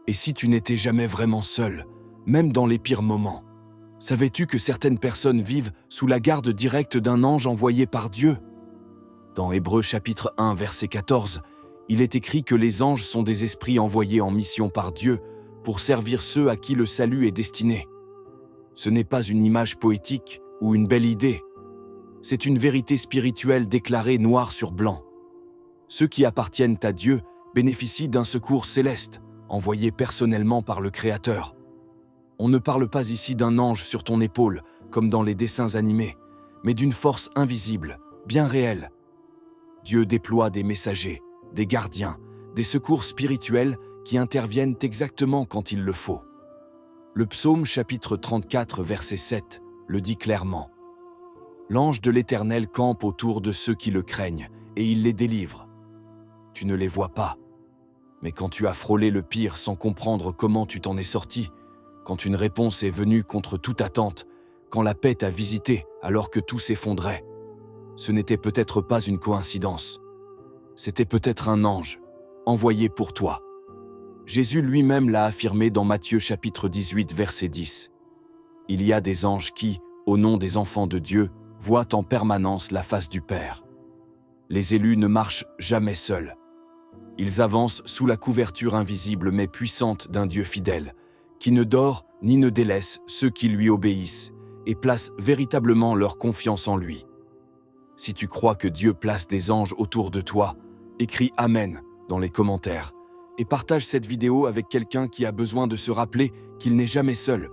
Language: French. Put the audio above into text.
Et si tu n'étais jamais vraiment seul, même dans les pires moments? Savais-tu que certaines personnes vivent sous la garde directe d'un ange envoyé par Dieu? Dans Hébreux chapitre 1, verset 14, il est écrit que les anges sont des esprits envoyés en mission par Dieu pour servir ceux à qui le salut est destiné. Ce n'est pas une image poétique ou une belle idée. C'est une vérité spirituelle déclarée noir sur blanc. Ceux qui appartiennent à Dieu bénéficient d'un secours céleste, envoyé personnellement par le Créateur. On ne parle pas ici d'un ange sur ton épaule, comme dans les dessins animés, mais d'une force invisible, bien réelle. Dieu déploie des messagers, des gardiens, des secours spirituels qui interviennent exactement quand il le faut. Le psaume chapitre 34, verset 7, le dit clairement. L'ange de l'Éternel campe autour de ceux qui le craignent, et il les délivre. Tu ne les vois pas, mais quand tu as frôlé le pire sans comprendre comment tu t'en es sorti, quand une réponse est venue contre toute attente, quand la paix t'a visité alors que tout s'effondrait, ce n'était peut-être pas une coïncidence. C'était peut-être un ange, envoyé pour toi. Jésus lui-même l'a affirmé dans Matthieu chapitre 18, verset 10. Il y a des anges qui, au nom des enfants de Dieu, voient en permanence la face du Père. Les élus ne marchent jamais seuls. Ils avancent sous la couverture invisible mais puissante d'un Dieu fidèle, qui ne dort ni ne délaisse ceux qui lui obéissent et placent véritablement leur confiance en lui. Si tu crois que Dieu place des anges autour de toi, écris « Amen » dans les commentaires et partage cette vidéo avec quelqu'un qui a besoin de se rappeler qu'il n'est jamais seul.